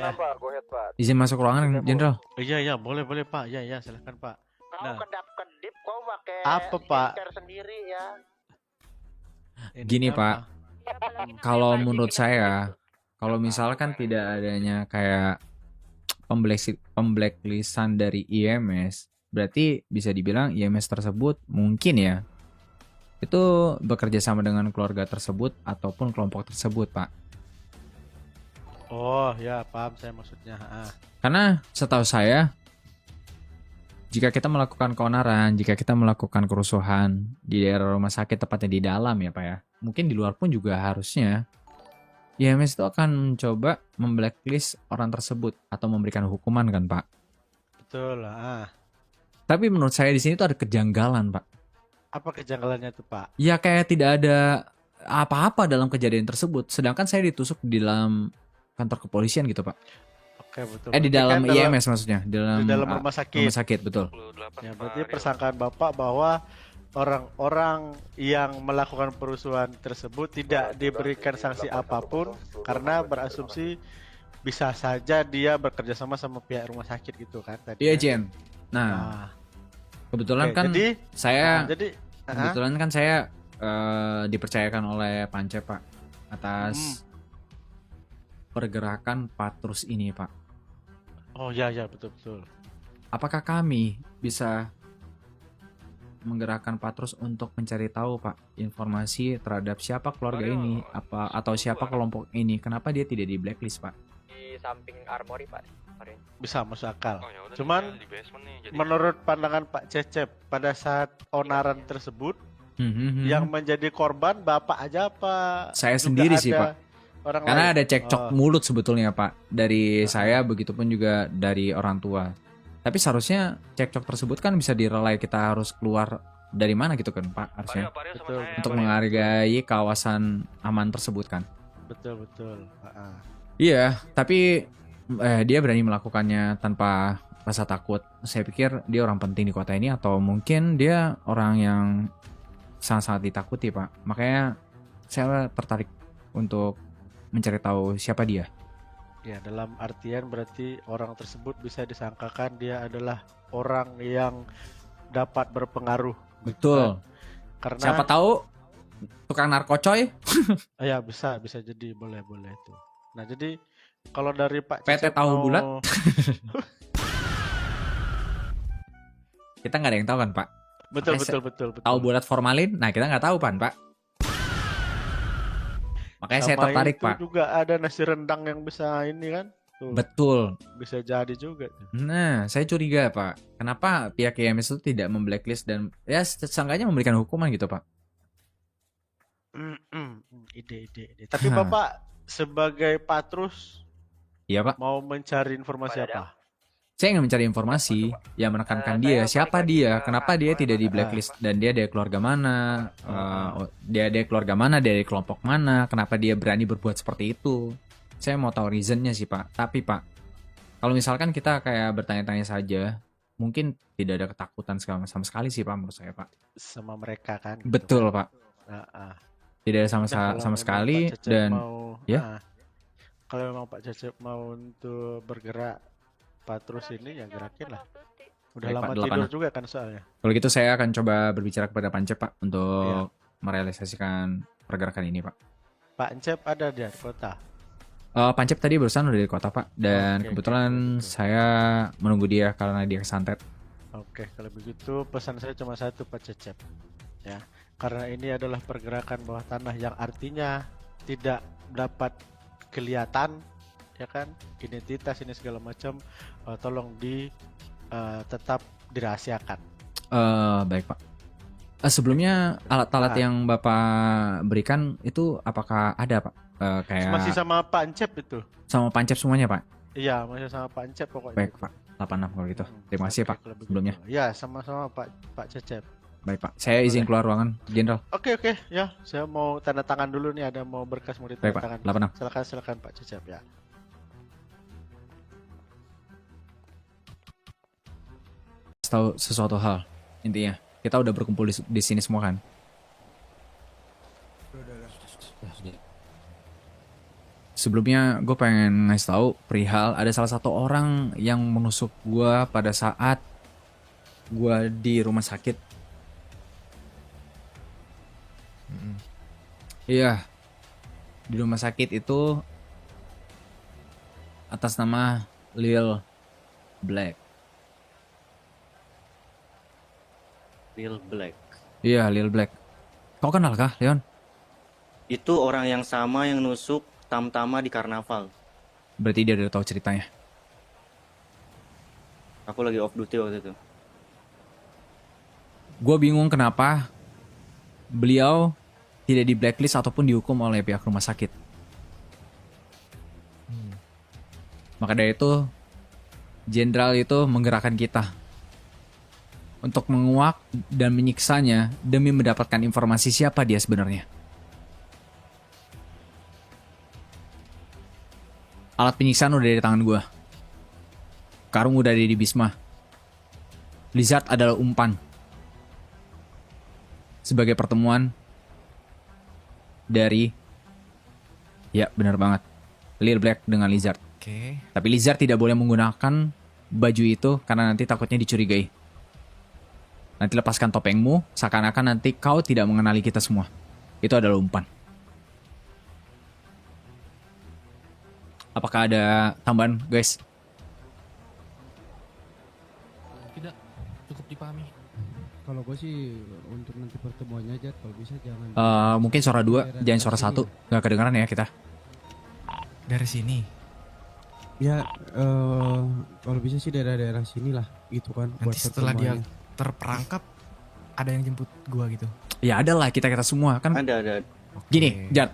Silakan Pak, go ahead Pak. Izin masuk ruangan, Jenderal. Iya, boleh Pak. Ya, silakan Pak. Kau Nah. kedap-kedip, kau pakai Apa, Pak? skincare sendiri ya. Gini Pak, kalau menurut saya, kalau Apa? misalkan tidak adanya kayak pemblacklistan dari IMS, berarti bisa dibilang IMS tersebut mungkin ya itu bekerja sama dengan keluarga tersebut ataupun kelompok tersebut, Pak. Oh ya, paham saya maksudnya. Karena setahu saya, jika kita melakukan keonaran, jika kita melakukan kerusuhan di daerah rumah sakit, tepatnya di dalam ya Pak ya, mungkin di luar pun juga harusnya IMS itu akan mencoba memblacklist orang tersebut atau memberikan hukuman kan Pak. Betul. Tapi menurut saya di sini tuh ada kejanggalan Pak. Apa kejanggalannya tuh Pak? Ya kayak tidak ada apa-apa dalam kejadian tersebut, sedangkan saya ditusuk di dalam kantor kepolisian gitu Pak. Oke, betul. Di dalam IMS maksudnya, di dalam rumah sakit. Rumah sakit, betul. Ya, berarti persangkaan Bapak bahwa orang-orang yang melakukan perusuhan tersebut tidak diberikan sanksi apapun karena berasumsi bisa saja dia bekerja sama pihak rumah sakit gitu kan tadi. Iya, kan? Jen. Nah, kebetulan Oke, kan jadi, saya jadi kebetulan kan saya dipercayakan oleh Pancep Pak atas pergerakan Patrus ini Pak. Oh ya betul. Apakah kami bisa menggerakkan Patrus untuk mencari tahu Pak informasi terhadap siapa keluarga ini atau siapa kelompok ini, kenapa dia tidak di blacklist Pak? Di samping armory Pak. bisa masuk akal. Cuman menurut pandangan Pak Cecep pada saat onaran tersebut yang menjadi korban Bapak aja Pak? Saya sendiri sih Pak. Orang Karena lain? ada cekcok mulut sebetulnya Pak dari saya, begitupun juga dari orang tua. Tapi seharusnya cekcok tersebut kan bisa direlai, kita harus keluar dari mana gitu kan Pak harusnya. Betul. Untuk menghargai kawasan aman tersebut kan. Betul. Iya, tapi dia berani melakukannya tanpa rasa takut. Saya pikir dia orang penting di kota ini, atau mungkin dia orang yang sangat-sangat ditakuti Pak. Makanya saya tertarik untuk mencari tahu siapa dia. Ya, dalam artian berarti orang tersebut bisa disangkakan dia adalah orang yang dapat berpengaruh. Betul. Karena Siapa tahu tukang narkocoy. ya bisa jadi, boleh itu. Nah, jadi kalau dari Pak PT Cecep tahu bulat. Kita nggak ada yang tahu kan Pak. Betul. Tahu bulat formalin. Nah, kita nggak tahu Pak. Makanya saya tertarik Pak. Juga ada nasi rendang yang bisa ini kan? Tuh, Betul. bisa jadi juga. Nah, saya curiga Pak. Kenapa pihak IMS itu tidak memblacklist dan ya seenggaknya memberikan hukuman gitu Pak? Ide. Tapi Bapak sebagai Patrus, iya Pak, mau mencari informasi apa? saya ingin mencari informasi yang menekankan dia, siapa dia, kenapa dia tidak di blacklist, dan dia dari keluarga mana, dia dari keluarga mana, dari kelompok mana, kenapa dia berani berbuat seperti itu. Saya mau tahu reasonnya sih Pak. Tapi Pak, kalau misalkan kita kayak bertanya-tanya saja, mungkin tidak ada ketakutan sama sekali sih Pak menurut saya Pak. Sama mereka kan? Gitu. Betul Pak. Tidak ada sama sekali. Dan ya, kalau memang Pak Cecep mau untuk bergerak Patrus ini, ya gerakin lah. Udah lama tidur juga kan soalnya. Kalau gitu saya akan coba berbicara kepada Pancep Pak untuk merealisasikan pergerakan ini Pak. Pancep ada di kota? Pancep tadi barusan udah dari kota Pak. Dan kebetulan saya menunggu dia karena dia kesantet. Oke, kalau begitu pesan saya cuma satu Pak Cecep. Ya, karena ini adalah pergerakan bawah tanah yang artinya tidak dapat kelihatan, ya kan, identitas ini segala macam, tolong tetap dirahasiakan. Baik Pak. Sebelumnya alat-alat yang Bapak berikan itu apakah ada Pak? Kayak masih sama Pak Encep itu? Sama Pancep semuanya Pak? Iya, masih sama Pak Encep pokoknya. Baik Pak, 86 kalau gitu. Terima kasih Pak sebelumnya. Ya, sama-sama Pak Cecep. Baik Pak, saya izin keluar ruangan, Jenderal. Oke, ya, saya mau tanda tangan dulu nih, ada mau berkas mau ditanda tangan. Baik Pak, 86. Silakan Pak Cecep ya. Tahu sesuatu hal, intinya kita udah berkumpul di sini semua kan? sebelumnya gue pengen ngasih tahu perihal ada salah satu orang yang menusuk gue pada saat gue di rumah sakit. Iya, di rumah sakit itu atas nama Lil Black. Lil Black. Iya, Lil Black. Kau kenal kah, Leon? Itu orang yang sama yang nusuk Tamtama di karnaval. Berarti dia udah tahu ceritanya. Aku lagi off duty waktu itu. Gue bingung kenapa beliau tidak di blacklist ataupun dihukum oleh pihak rumah sakit. Maka dari itu, jenderal itu menggerakkan kita untuk menguak dan menyiksanya demi mendapatkan informasi siapa dia sebenarnya. Alat penyiksaan udah di tangan gue. Karung udah ada di Bisma. Lizard adalah umpan. Sebagai pertemuan dari, ya benar banget, Lil Black dengan Lizard. Oke. Tapi Lizard tidak boleh menggunakan baju itu karena nanti takutnya dicurigai. Nanti lepaskan topengmu, seakan-akan nanti kau tidak mengenali kita semua. Itu adalah umpan. Apakah ada tambahan, guys? Tidak, cukup dipahami. Kalau gue sih untuk nanti pertemuannya aja kalau bisa jangan Mungkin suara 2, jangan suara 1. Gak kedengaran ya kita. Dari sini. ya kalau bisa sih daerah-daerah sini lah gitu kan buat Nanti setelah dia pertemuannya. terperangkap, ada yang jemput gua gitu. Ya ada lah kita semua kan. Ada. Gini, Jar.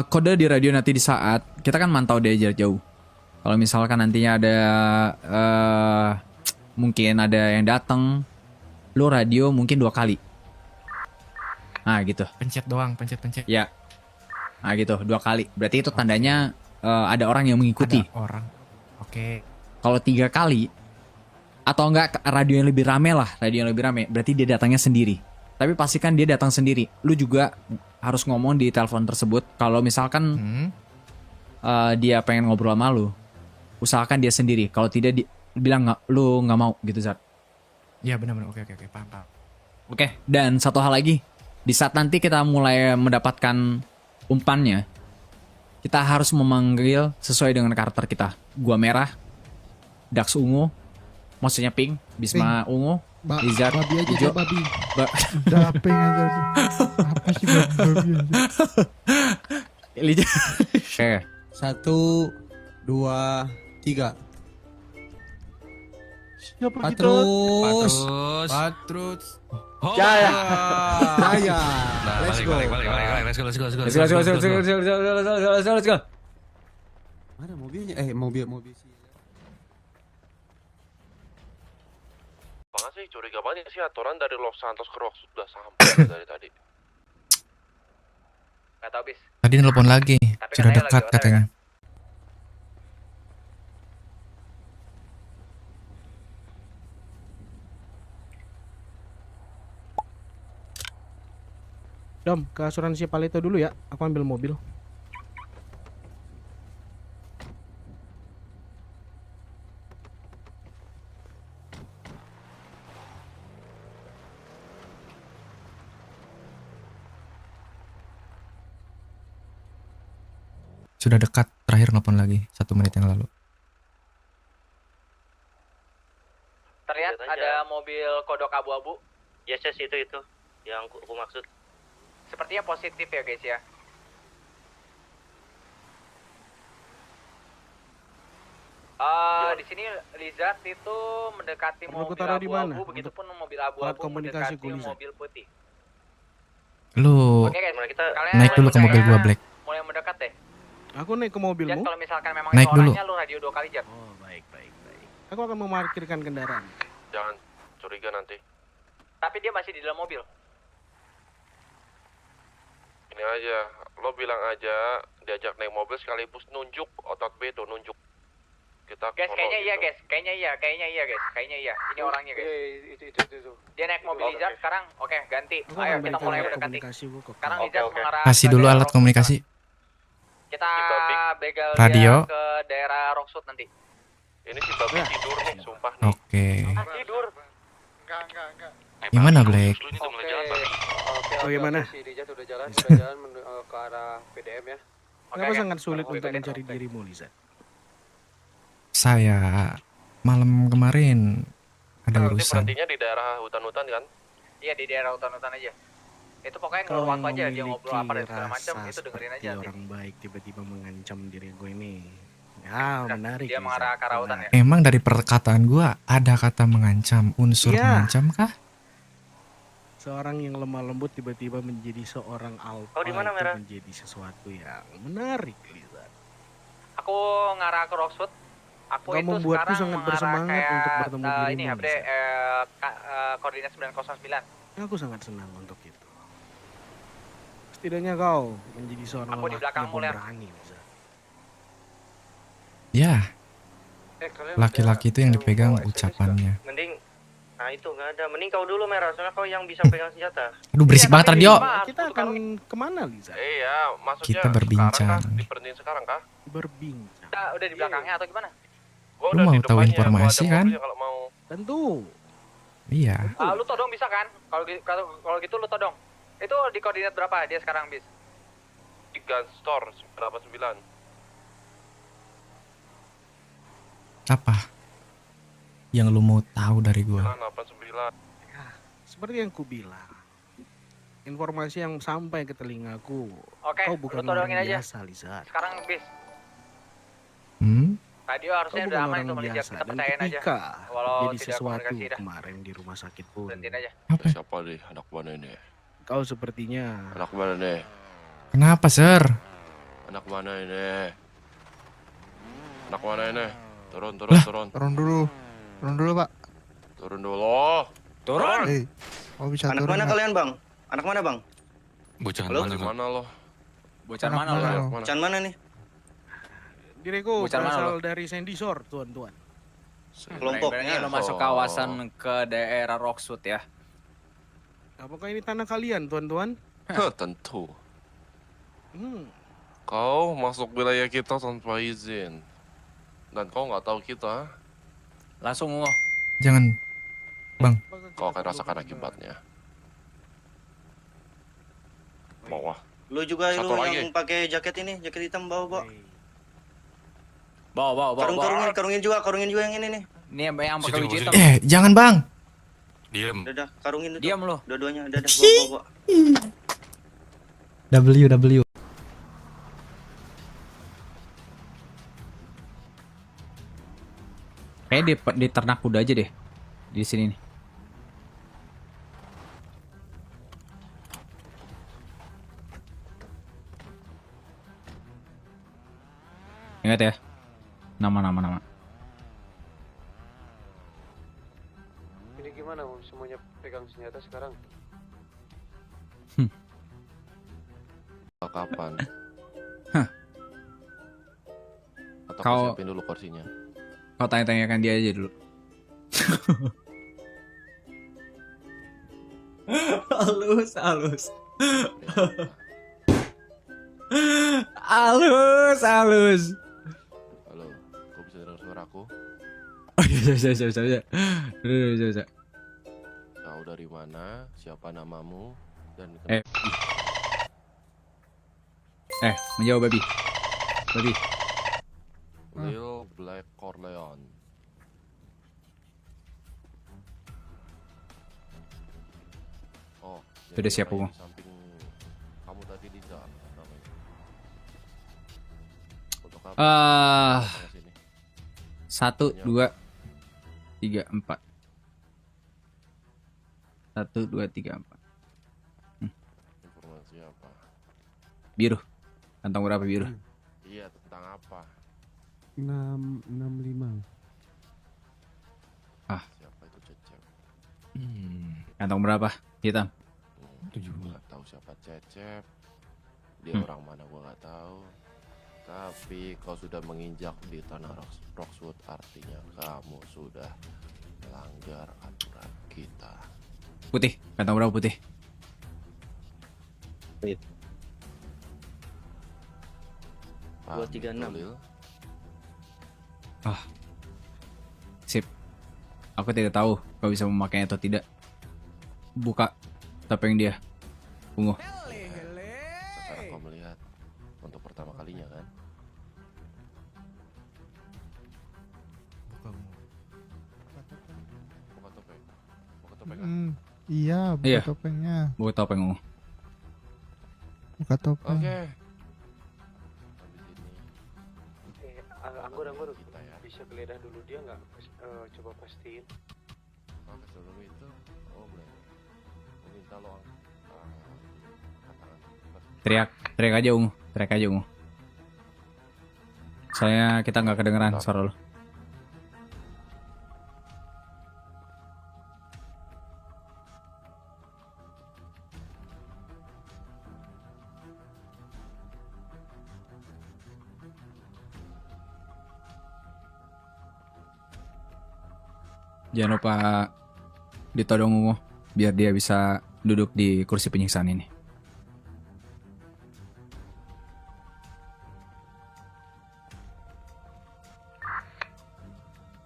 Kode di radio nanti di saat kita kan mantau dari jarak jauh. Kalau misalkan nantinya ada mungkin ada yang datang, lu radio mungkin 2 kali. Nah gitu. Pencet doang, pencet. Ya. Nah gitu, 2 kali. Berarti itu tandanya ada orang yang mengikuti. Ada orang. Oke. Kalau 3 kali atau enggak radio yang lebih rame lah, radio yang lebih rame, berarti dia datangnya sendiri. Tapi pastikan dia datang sendiri. Lu juga harus ngomong di telepon tersebut. Kalau misalkan dia pengen ngobrol sama lu, usahakan dia sendiri. Kalau tidak bilang lu nggak mau gitu, Zat. Iya benar-benar. Oke, paham. Oke. Dan satu hal lagi, di saat nanti kita mulai mendapatkan umpannya, kita harus memanggil sesuai dengan karakter kita. Gua merah, Dax ungu, maksudnya pink, Bisma ungu, Lizard babi aja hijau. babi. Dapeng aja. Apa sih babi aja? Lizard. Oke. 1 2 3 Siapa Patrus Patrus. Jaya. Jaya let's go Let's go. mana mobilnya mobil sih Apaan sih curiga banget sih aturan dari Los Santos ke Rock sudah sampai dari tadi. Gak tau bis. Tadi nelpon lagi. Tapi Sudah katanya dekat lagi katanya. Dom, ke asuransi Palito dulu ya. Aku ambil mobil. Sudah dekat. Terakhir nelpon lagi 1 menit yang lalu. Terlihat Lihat aja. ada mobil kodok abu-abu. Yes, itu yang aku maksud. Sepertinya positif ya guys ya. Di sini Lizard itu mendekati Perlu mobil kutaruh di mana? abu-abu, begitupun mobil alat abu-abu komunikasi mendekati Lizard. mobil putih. Lu Oke guys, Gimana kita kalian naik dulu ke mobil gua, Black. mulai mendekat deh. Aku naik ke Jar, mobilmu. kalau misalkan memang Naik itu dulu. orangnya lu radio 2 kali, Jar. Oh, baik. Aku akan memarkirkan kendaraan. Jangan curiga nanti. Tapi dia masih di dalam mobil. Ini aja, lo bilang aja diajak naik mobil sekaligus nunjuk otot B tuh nunjuk. Kita Guys, follow kayaknya iya gitu. guys. Kayaknya iya guys. Kayaknya iya. Ini orangnya guys. Itu. Dia naik mobil Oke. Lizard sekarang. Oke, ganti. Aku Ayo akan kita berikan mulai alat mendekati. komunikasi gua ke Sekarang Oke, Lizard oke. mengarah kasih ke dulu daerah alat Rock. komunikasi. Kita begal Radio. dia ke daerah Rockwood nanti. Ini si babi tidur nih, sumpah nih. Oke. Tidur. Gimana Black? Oh, gimana? Si Rijat udah jalan ke arah PDM ya. Kenapa sangat sulit untuk mencari dirimu, Liza? Saya malam kemarin ada Nanti urusan. berhentinya di daerah hutan-hutan kan? Iya, di daerah hutan-hutan aja. Itu pokoknya Kau ngeluar yang aja, dia ngobrol apa dan memiliki segala macam, rasa itu dengerin aja. seperti orang baik tiba-tiba mengancam diri gue ini. Ya, menarik. Dia Liza. mengarah ke arah hutan ya. Emang dari perkataan gua ada kata mengancam, unsur Iya. mengancam kah? Seorang yang lemah lembut tiba-tiba menjadi seorang alpha di mana, itu Merah? menjadi sesuatu yang menarik, Liza. Aku ngarah ke Rockwood. Aku Kau itu membuatku sekarang sangat mengarah bersemangat kayak, untuk bertemu dirimu, ini HBD Lisa. koordinat 909. Aku sangat senang untuk itu. Setidaknya kau menjadi seorang Aku di lelaki belakangmu, yang Ler. pemberani, Liza. Ya, Kalian laki-laki itu yang udah dipegang bawa SMS ucapannya. Mending, nah itu nggak ada. Mending kau dulu Merah, soalnya kau yang bisa pegang senjata. Aduh berisik Iya, banget tapi radio. Mas, Kita akan kemana, Liza? Iya, maksudnya Kita berbincang. sekarang kah? Diberhentiin sekarang kah? Berbincang. Kita udah di belakangnya atau gimana? Gua Lu udah mau di tahu depannya, informasi, gua ada kan? mobilnya kalau mau. Tentu. Iya. Lu todong bisa kan? Kalau gitu lu todong. Itu di koordinat berapa dia sekarang bis? Di gun store 989. Apa yang lu mau tahu dari gua? 989. Seperti yang ku bilang. Informasi yang sampai ke telingaku. Oke, Kau lu bukan todongin orang aja. biasa, Liza. Sekarang bis. Hmm? Radio Kau harusnya bukan udah aman orang itu Malaysia. biasa. Kita Dan percayain aja. ketika Walau jadi tidak sesuatu komunikasi dah. kemarin di rumah sakit pun, Berhentiin aja. Apa? Siapa nih anak mana ini? kau sepertinya Anak mana nih? Kenapa, Sir? Anak mana ini? Anak mana ini? Turun. Turun dulu pak. Turun dulu. Turun. Oh bisa Anak turun. mana Pak? kalian, Bang? Anak mana, Bang? Bocah Halo? Dari mana lo? Bocah Anak mana mana lu? lo? Mana? Can mana nih? diriku Bocah mana berasal dari Sandy Shore, tuan-tuan. Kelompoknya. Lu masuk kawasan ke daerah Rockwood ya. Apakah ini tanah kalian, tuan-tuan? Tentu. Hmm. Kau masuk wilayah kita tanpa izin. Dan kau nggak tahu kita. Langsung Jangan. apakah Kau kita akan perlu rasakan bertindak? akibatnya. Bawah. Lu juga Satu lu lagi. yang pakai jaket ini, jaket hitam bawa. Hei. bawa. Karungin juga yang ini nih. Ini yang pakai baju hitam. Jangan, Bang. Udah, karungin itu. Diam lu. Dua-duanya, udah, bawa. WW. Kayaknya di ternak kuda aja deh. Di sini nih. Ingat ya. Nama. Ini gimana mau semuanya pegang senjata sekarang? Kapan? Hah. Atau Kau- kau siapin dulu kursinya. Kau tanya-tanyakan dia aja dulu. halus. Halus. Halo, kau bisa dengar suaraku? Oh iya, bisa. Kau dari mana? Siapa namamu? Dan Menjawab babi. Lil Black Corleone. Oh, Sudah jadi siap, orang Ungu. yang di samping kamu tadi di jalan namanya. Untuk apa? Datang ke sini. 1, 2, 3, 4. 1, 2, 3, 4. Informasi apa? Biru. Kantong berapa biru? Iya, tentang apa? 665. Siapa itu Cecep? Kantong berapa? Hitam. Gua nggak tahu siapa Cecep. Dia orang mana gua nggak tahu. Tapi kau sudah menginjak di tanah Rockwood, artinya kamu sudah melanggar aturan kita. Putih. Kantong berapa putih? Paham 236. betul, Lil? Sip. Aku tidak tahu kau bisa memakainya atau tidak. Buka topeng dia. Ungu. Sekarang kau melihat untuk pertama kalinya kan? Buka topeng. Buka topeng kan? Iya, buka Iya. topengnya. Buka topeng ungu. Buka topeng. Oke. Habis ini Anggur kita ya. bisa geledah dulu dia nggak? Coba pastiin. Oke, sebelum itu, oh boleh. Meminta lo katakan. Teriak aja ungu. Teriak aja ungu. Soalnya kita nggak kedengeran suara lo. Jangan lupa ditodong ungu biar dia bisa duduk di kursi penyiksaan ini.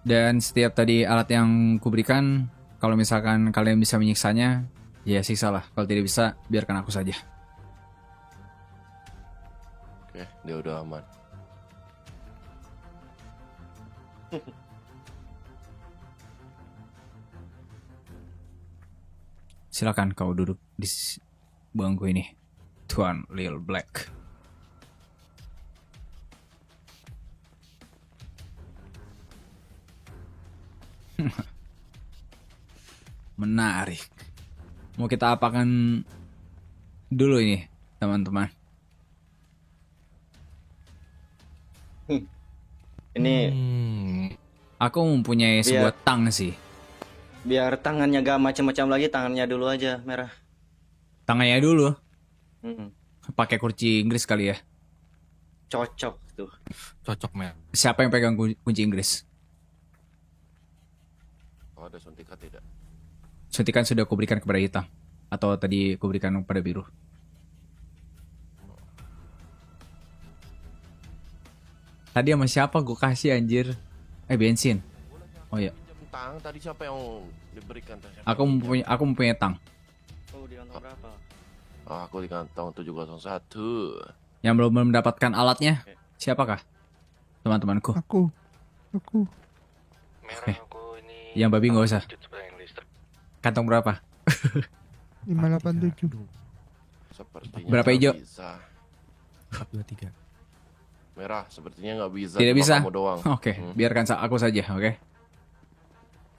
Dan setiap tadi alat yang kuberikan, kalau misalkan kalian bisa menyiksanya, ya siksa lah. Kalau tidak bisa, biarkan aku saja. Oke, dia udah aman. Silakan kau duduk di bangku ini, Tuan Lil Black. Menarik. Mau kita apakan dulu ini, teman-teman? Ini Aku mempunyai sebuah tang sih. biar tangannya gak macam-macam lagi, tangannya dulu aja merah. Tangannya dulu. Mm-mm. Pakai kunci Inggris kali ya. Cocok tuh. Cocok, Mer. Siapa yang pegang kunci Inggris? Oh, ada suntikan tidak? Suntikan sudah kuberikan kepada hitam. Atau tadi kuberikan kepada biru. Tadi sama siapa gue kasih anjir? Bensin. Oh iya. Tang tadi siapa yang diberikan? Aku mempunyai tang. Oh, di kantong berapa? Oh, aku di kantong 701. Yang belum mendapatkan alatnya, siapakah? Teman-temanku. Aku. Eh, yang babi nggak usah. Kantong berapa? 587. Sepertinya Berapa nggak hijau? Bisa. 423. Merah, sepertinya nggak bisa. Tidak cuma bisa. Kamu doang. Oke, biarkan aku saja, oke?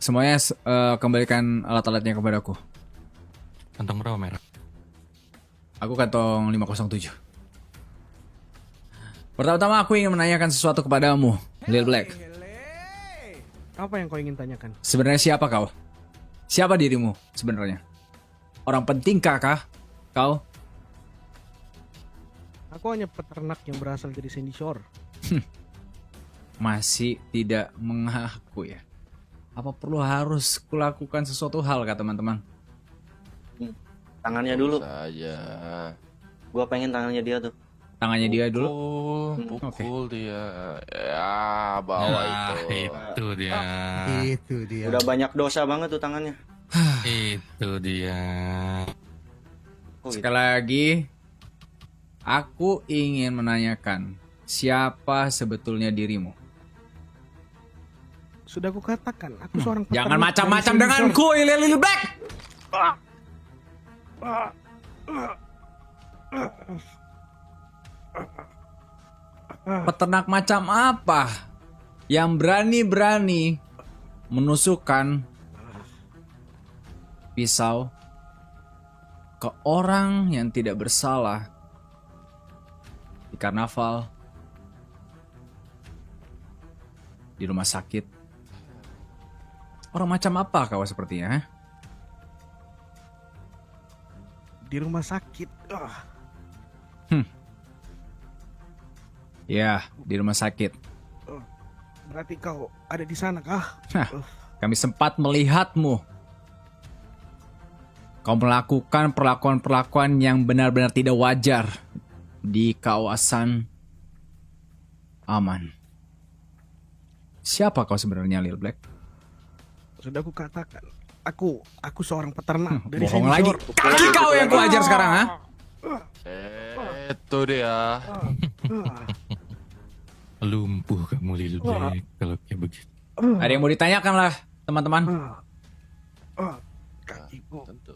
Semuanya kembalikan alat-alatnya kepadaku. Kantong berapa, Mer? Aku kantong 507. Pertama-tama aku ingin menanyakan sesuatu kepadamu, Lil Black. Apa yang kau ingin tanyakan? Sebenarnya siapa kau? Siapa dirimu sebenarnya? Orang pentingkah kau? Aku hanya peternak yang berasal dari Sandy Shore. Masih tidak mengaku ya? Apa perlu harus kulakukan sesuatu hal kah teman-teman? Tangannya dulu. Bisa aja. Gua pengen tangannya dia tuh. Tangannya dia dulu. Pukul dia. Ya, bawa itu. Itu dia. Itu dia. Udah banyak dosa banget tuh tangannya. Itu dia. Oh, gitu. Sekali lagi, aku ingin menanyakan siapa sebetulnya dirimu? Sudah aku katakan, aku seorang peternak. Jangan macam-macam dari Sandy denganku, Lil Black. Peternak macam apa yang berani-berani menusukkan pisau ke orang yang tidak bersalah di karnaval, di rumah sakit? Orang macam apa kau sepertinya? Di rumah sakit. Ya, di rumah sakit. Berarti kau ada di sana kah? Kami sempat melihatmu. Kau melakukan perlakuan-perlakuan yang benar-benar tidak wajar di kawasan Aman. Siapa kau sebenarnya, Lil Black? Sudah aku katakan, aku seorang peternak dari Bohong Sandy lagi. Shore. Kaki kau yang kuajar sekarang, ha? Itu dia. Lumpuh kamu Lil Black kalau kayak begitu. Ada yang mau ditanyakan lah, teman-teman? Kakiku. Tentu.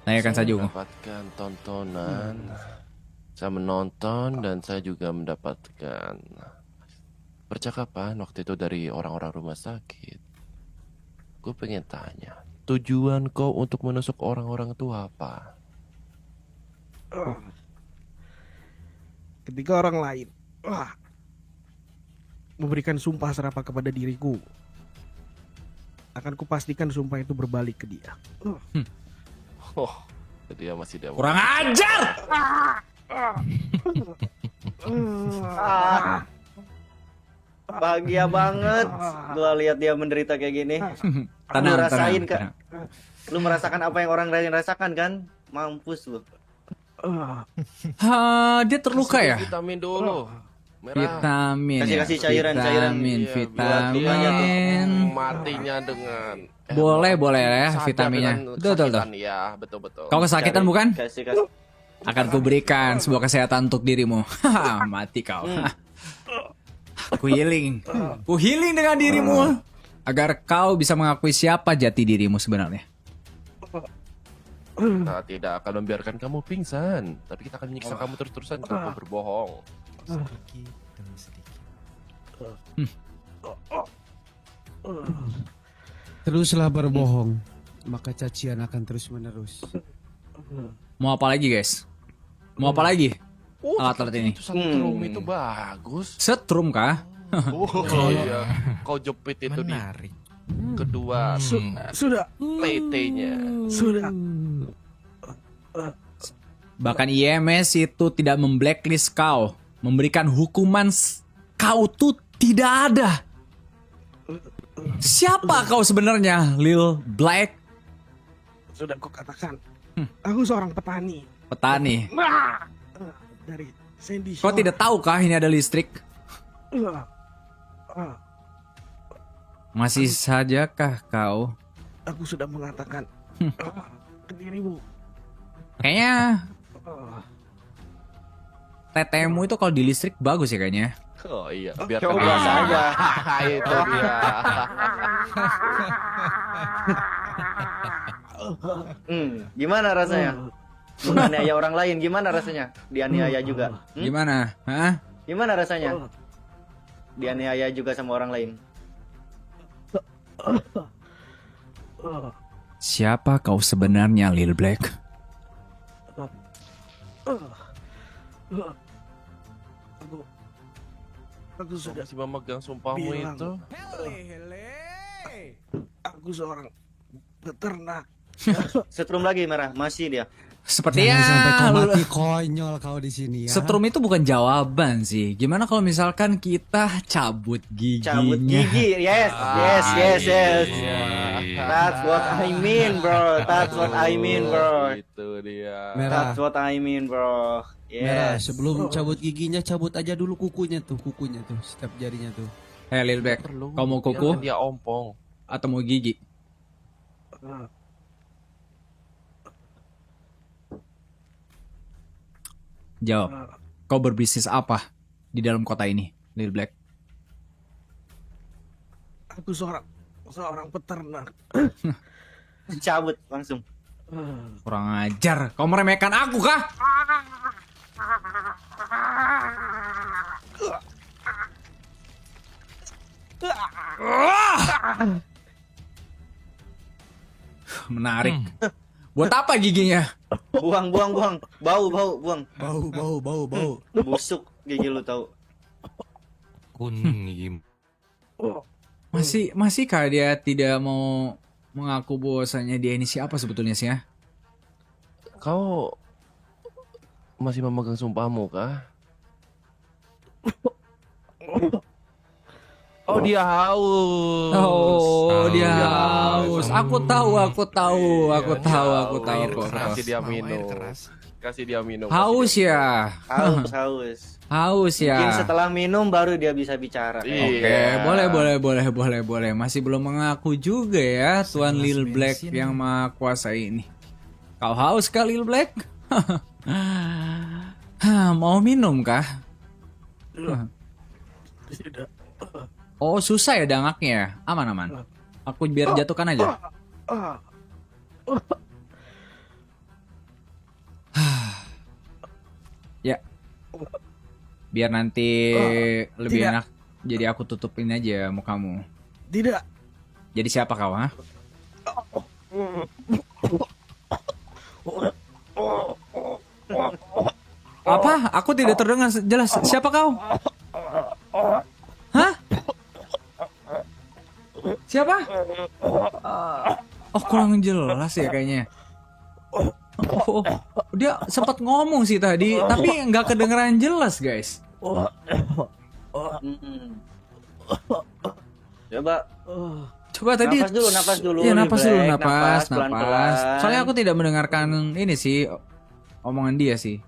Tanyakan saja, Ungu. Mendapatkan tontonan. Saya menonton dan saya juga mendapatkan percakapan waktu itu dari orang-orang rumah sakit. Gue pengen tanya, tujuan kau untuk menusuk orang-orang itu apa? Ketika orang lain memberikan sumpah serapah kepada diriku, akan kupastikan sumpah itu berbalik ke dia. Oh, dia masih dewa. Kurang ajar! Bahagia banget gua lihat dia menderita kayak gini. Tenang, Lu rasain, tenang, Kak. Lu merasakan apa yang orang lain rasakan kan? Mampus lu. Dia terluka ya? Vitamin dulu. Merah. Vitamin ya? Kasih cairan-cairan. Vitamin, Iya, vitamin. Matinya dengan Boleh ya sadar vitaminnya. dengan Betul. kesakitan, ya, betul. Kau kesakitan Cari- bukan? Kasih. Akan kuberikan sebuah kesehatan untuk dirimu. Mati kau. Ku healing. Ku healing dengan dirimu. Agar kau bisa mengakui siapa jati dirimu sebenarnya. Kita tidak akan membiarkan kamu pingsan, tapi kita akan menyiksa kamu terus-terusan kalau kamu berbohong. Sedikit demi sedikit. Teruslah berbohong, maka cacian akan terus menerus. Mau apa lagi, guys? Mau apa lagi? Alat-alat ini. Itu setrum itu bagus. Setrum kah? Oh iya, kau jepit itu di Menarik. kedua Sudah, PT-nya. sudah. Bahkan IMS itu tidak memblacklist kau. Memberikan hukuman kau tuh tidak ada. Siapa kau sebenarnya, Lil Black? Sudah aku katakan, aku seorang petani Petani. dari Sandy Kau Shore. tidak tahukah ini ada listrik? Masih sajakah kau? Aku sudah mengatakan ke dirimu. Kayaknya tetemu itu kalau di listrik bagus ya kayaknya. Oh iya, biar Coba saja. Itu dia. Gimana rasanya? Menganiaya orang lain gimana rasanya? Dianiaya juga. Gimana? Hah? Gimana rasanya? Dianiaya juga sama orang lain. Siapa kau sebenarnya, Lil Black? Aku sudah Masih memegang sumpahmu bilang. itu. Aku seorang peternak. Setrum lagi merah, masih dia. Sepertinya Jangan sampai kau mati konyol kau di sini ya. setrum itu bukan jawaban sih. Gimana kalau misalkan kita cabut giginya? Cabut gigi. Yes. That's what I mean, bro. That's what I mean, bro. Itu dia. Merah. That's what I mean, bro. Merah, Yes. sebelum cabut giginya cabut aja dulu kukunya tuh, setiap jarinya tuh. Lil Black, Perlu. kau mau kuku Biarkan dia ompong. atau mau gigi? Jawab. Kau berbisnis apa di dalam kota ini, Lil Black? Aku seorang peternak. Cabut langsung. Kurang ajar. Kau meremehkan aku kah? Menarik. Buat apa giginya? Buang. Bau, buang. Bau. Busuk gigi lu tahu. Kuning. Masihkah dia tidak mau mengaku bahwasanya dia ini siapa sebetulnya sih ya? Kau masih memegang sumpahmu kah? Oh, dia haus. Oh, dia Dia haus. Aku tahu kok. Kasih dia minum. Kasih dia minum. Haus ya. Haus. Ya. Mungkin setelah minum baru dia bisa bicara. Oke, boleh. Masih belum mengaku juga ya Tuan Lil Black yang maha kuasa ini. Kau haus kah Lil Black? Mau minum kah? Tidak. Oh, susah ya dangaknya. Aman. Aku biar jatuhkan aja. Ya. Biar nanti lebih tidak. enak. Jadi aku tutupin aja mukamu. Tidak. Jadi siapa kau, ha? Apa? Aku tidak terdengar jelas. Siapa kau? Hah? Siapa? Oh, kurang jelas ya kayaknya. Oh, dia sempat ngomong sih tadi, tapi nggak kedengeran jelas, guys. Coba tadi. Napas dulu. Iya, Lil napas Black. dulu, napas. Pelan-pelan. Soalnya aku tidak mendengarkan ini sih omongan dia sih.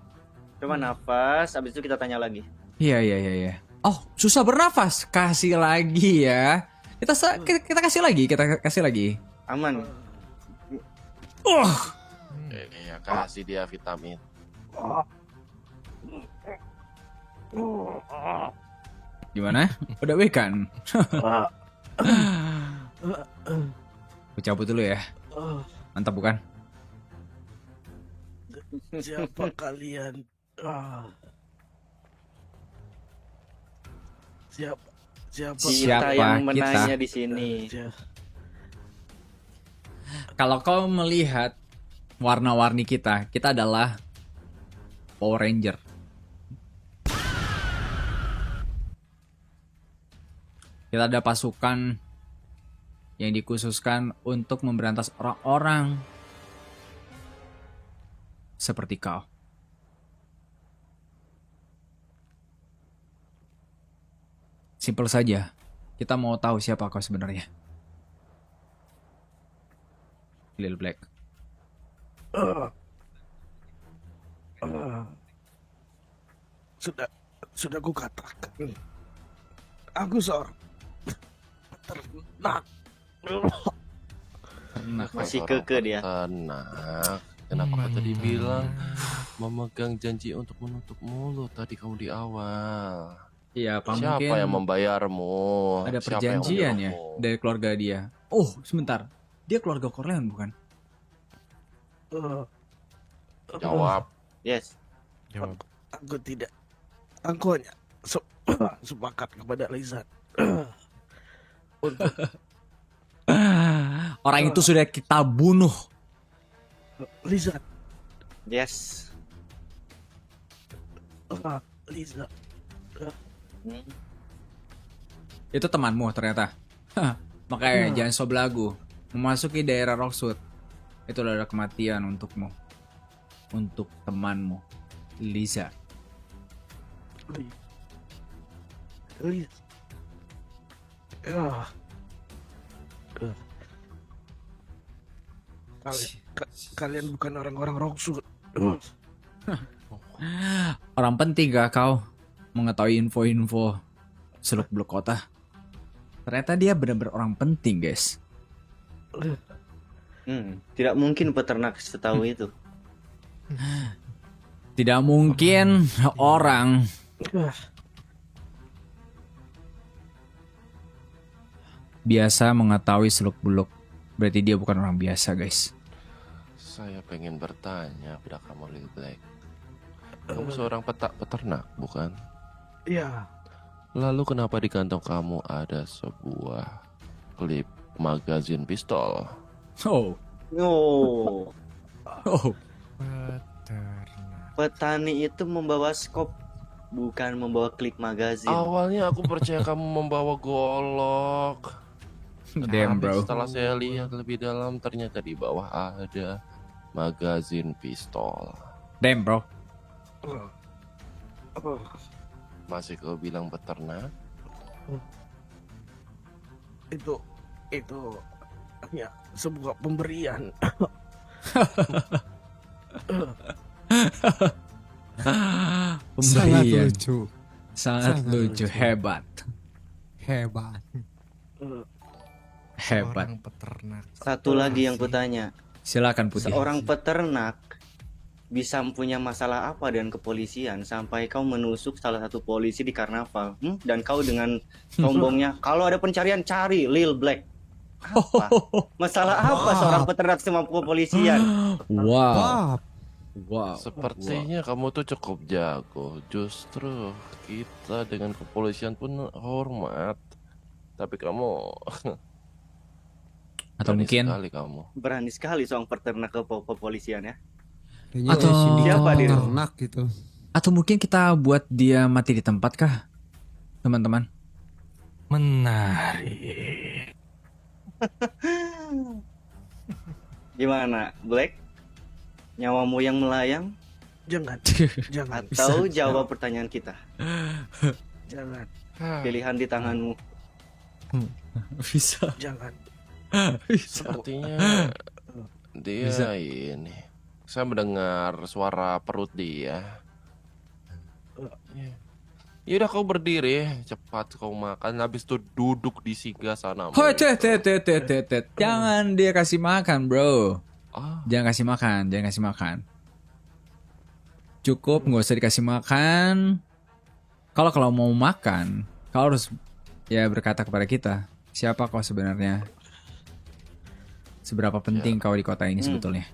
Coba nafas, habis itu kita tanya lagi. Iya. Oh, susah bernafas. Kasih lagi ya. Kita kasih lagi. Aman. Iya, kasih dia vitamin. Gimana? Udah wekan? Aku cabut dulu ya. Mantap bukan? Siapa kalian? Siapa Kita yang menanya di sini. Kalau kau melihat warna-warni kita adalah Power Ranger. Kita ada pasukan yang dikhususkan untuk memberantas orang-orang seperti kau. Simpel saja. Kita mau tahu siapa kau sebenarnya. Lil Black. Sudah ku katakan. Aku seorang ternak. Masih keke dia. Ternak. Kenapa kau tadi bilang memegang janji untuk menutup mulut tadi kamu di awal? Iya, Pak, Siapa mungkin yang membayarmu? ada Siapa yang perjanjian ya menyuruhmu? dari keluarga dia. Oh, sebentar. Dia keluarga Corleone bukan? Jawab. Yes. Aku tidak. Aku hanya sepakat kepada Lizard. Orang itu sudah kita bunuh. Lizard. Yes. Lizard. Itu temanmu ternyata. Makanya jangan so belagu. Memasuki daerah Rockwood itu adalah kematian untukmu. Untuk temanmu, Liza. Kalian bukan orang-orang Rockwood. Orang penting gak kau mengetahui info-info seluk-beluk kota? Ternyata dia benar-benar orang penting, guys. Tidak mungkin peternak setahu itu. Tidak mungkin orang biasa mengetahui seluk-beluk. Berarti dia bukan orang biasa, guys. Saya pengen bertanya pada kamu, Lil Black. Kamu seorang peternak, bukan? Iya. Lalu kenapa di kantong kamu ada sebuah klip magazin pistol? Oh. Petani itu membawa skop, bukan membawa klip magazin. Awalnya aku percaya kamu membawa golok. Damn, bro. Setelah saya lihat lebih dalam, ternyata di bawah ada magazin pistol. Damn, bro. Masih kau bilang peternak? itu hanya sebuah pemberian. Sangat Pemberian. lucu. Sangat Sangat lucu, lucu. hebat. Hebat. Hebat. Seorang peternak. Satu lagi yang kutanya. Silakan Putih. Seorang peternak bisa punya masalah apa dengan kepolisian sampai kau menusuk salah satu polisi di karnaval? Dan kau dengan sombongnya, kalau ada pencarian cari Lil Black. Apa? Masalah apa seorang peternak sama kepolisian? Wow. Bab. Wow. Sepertinya kamu tuh cukup jago. Justru kita dengan kepolisian pun hormat. Tapi kamu Atau berani mungkin sekali kamu. Berani sekali seorang peternak ke kepolisian ya. Kayaknya Atau- sindikat Siapa dia? peternak gitu. atau mungkin kita buat dia mati di tempat kah? Teman-teman. Menarik. Gimana, Black? Nyawamu yang melayang Jangan, jangan, atau jawab pertanyaan kita? jangan, Pilihan di tanganmu. Bisa. jangan. Sepertinya dia Bisa. ini. Saya mendengar suara perut dia. Ya udah kau berdiri, cepat kau makan. Habis itu duduk di singgah sana. Hoi, tet. Jangan dia kasih makan, bro. Ah, Jangan kasih makan, jangan kasih makan. Cukup, nggak usah dikasih makan. Kalau mau makan, kau harus ya berkata kepada kita, siapa kau sebenarnya? Seberapa penting kau di kota ini sebetulnya?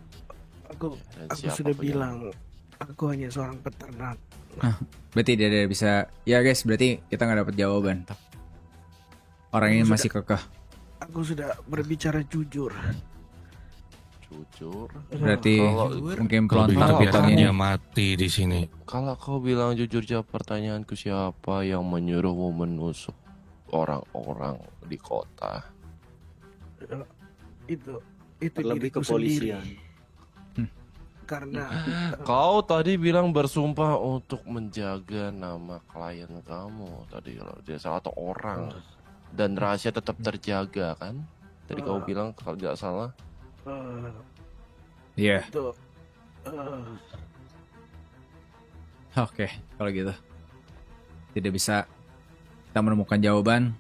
Aku dan aku siapa sudah punya- bilang, aku hanya seorang peternak. Berarti dia bisa, ya guys, berarti kita nggak dapat jawaban. Orang ini masih kekeh. Aku sudah berbicara jujur. jujur. Berarti Kalau mungkin Kalau pelontar begitu biarkan pitong ini. dia mati di sini. kalau kau bilang jujur, jawab pertanyaanku, siapa yang menyuruhmu menusuk orang-orang di kota? Itu Terlebih diriku kepolisian. sendiri. Karena Kau tadi bilang bersumpah untuk menjaga nama klien kamu tadi, kalau dia salah satu orang dan rahasia tetap terjaga kan? Tadi kau bilang kalau tidak salah. eh, Iya, itu oke, kalau gitu. Tidak bisa kita menemukan jawaban,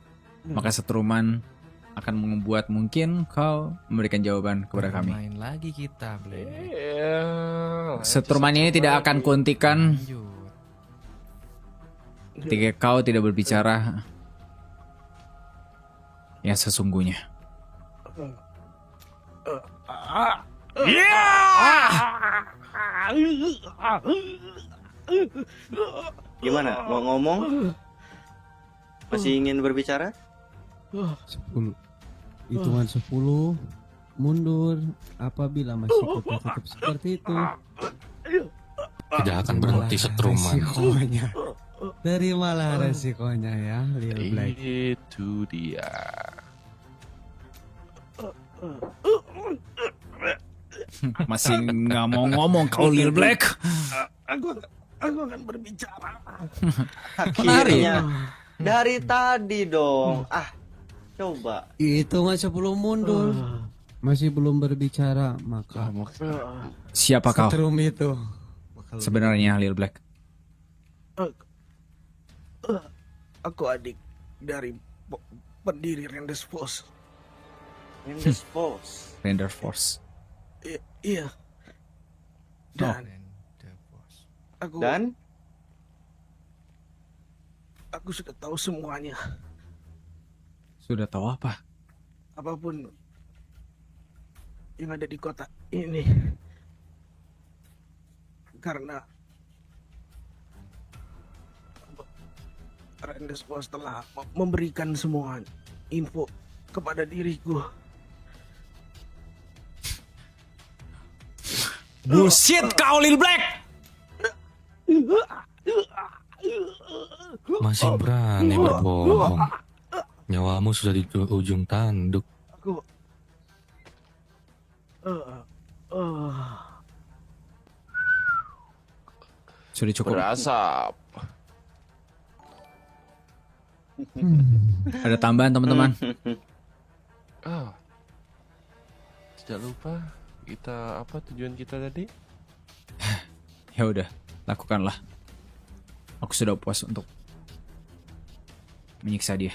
maka setruman akan membuat mungkin kau memberikan jawaban kepada kami. Main lagi kita, Black. Iya. Setruman ini tidak akan kuhentikan Lanjut. ketika kau tidak berbicara yang sesungguhnya. Gimana? Mau ngomong? Masih ingin berbicara? 10. Hitungan 10. Mundur apabila masih tetap seperti itu. Tidak akan berhenti setruman. Resikonya. Terimalah resikonya ya, Lil Black. Itu dia. Masih nggak mau ngomong kau Lil Black. aku akan berbicara. Akhirnya. Dari tadi dong. Coba. Hitungan 10 mundur. Masih belum berbicara, maka Siapa kau setrum itu sebenarnya Lil Black? Aku adik dari pendiri Rendes Force. Mendes Force. Render Force. Iya. Dan aku Dan aku sudah tahu semuanya. Sudah tahu apa? Apapun yang ada di kota ini. Karena Rendes Force telah memberikan semua info kepada diriku. Bullshit kau Lil Black. Masih berani berbohong. Nyawamu sudah di ujung tanduk. Aku Sudah cukup. Berasap. Ada tambahan teman-teman? Oh, tidak lupa kita apa tujuan kita tadi? Ya udah, lakukanlah. Aku sudah puas untuk menyiksa dia.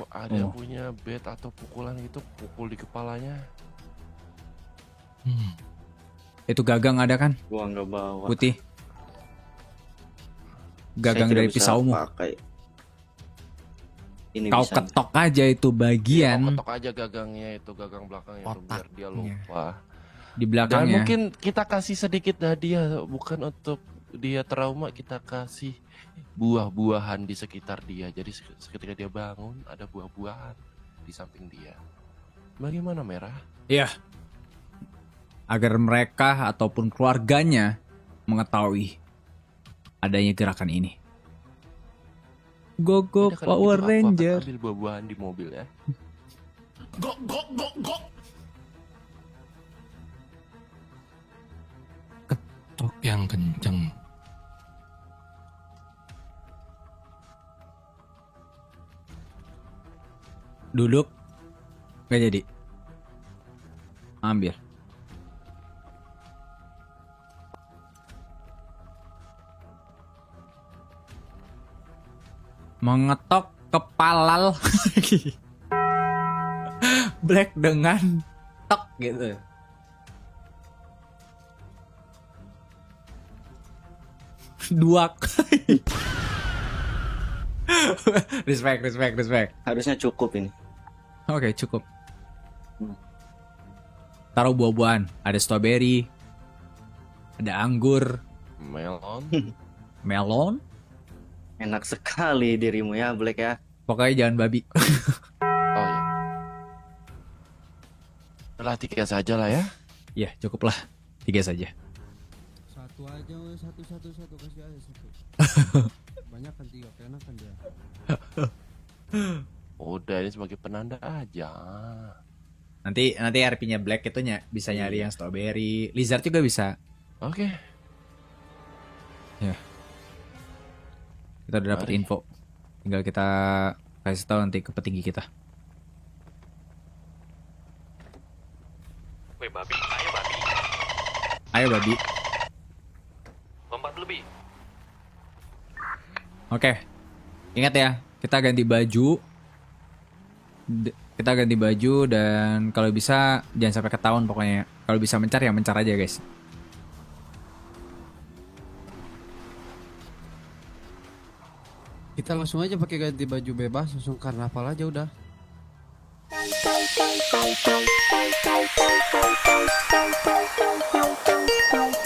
Ada yang Oh. punya bed atau pukulan itu, pukul di kepalanya. Itu gagang ada kan? Gua nggak bawa. Putih. Saya Gagang tidak dari bisa pisaumu. pakai. Ini Kau bisa. ketok aja itu Kau bagian ketok aja gagangnya itu, gagang belakangnya itu, biar dia lupa. di Dan belakangnya. mungkin kita kasih sedikit hadiah, bukan untuk dia trauma, kita kasih buah-buahan di sekitar dia. Jadi ketika dia bangun ada buah-buahan di samping dia. Bagaimana, Merah? Iya. Agar mereka ataupun keluarganya mengetahui adanya gerakan ini. Go Udah, kalau Power gitu aku akan Ranger. ambil buah-buahan di mobil ya. Tok yang kenceng. Duduk. Gak jadi. Ambil. Mengetok kepalal. Black dengan tok gitu. Dua. respect. Harusnya cukup ini. Oke, cukup. Taruh buah-buahan. Ada strawberry. Ada anggur. Melon. Melon. Enak sekali dirimu ya, Black ya. Pokoknya jangan babi. Oh ya. Telah 3 saja lah ya. Ya, cukuplah. 3 saja. Satu aja, weh. Satu kasih aja satu. Banyak kan 3, keenakan dia. Udah, ini sebagai penanda aja. Nanti RP-nya Black itu bisa nyari yang strawberry. Lizard juga bisa. Oke. Ya. Kita udah dapat Mari. info. Tinggal kita kasih tahu nanti ke petinggi kita. Weh babi, ayo babi. Ayo babi. Lompat lebih. Oke. Ingat ya, kita ganti baju. Kita ganti baju dan kalau bisa jangan sampai ketahuan pokoknya. Kalau bisa mencar ya mencar aja, guys. Kita langsung aja pakai ganti baju bebas, langsung karnaval aja udah. Thank you.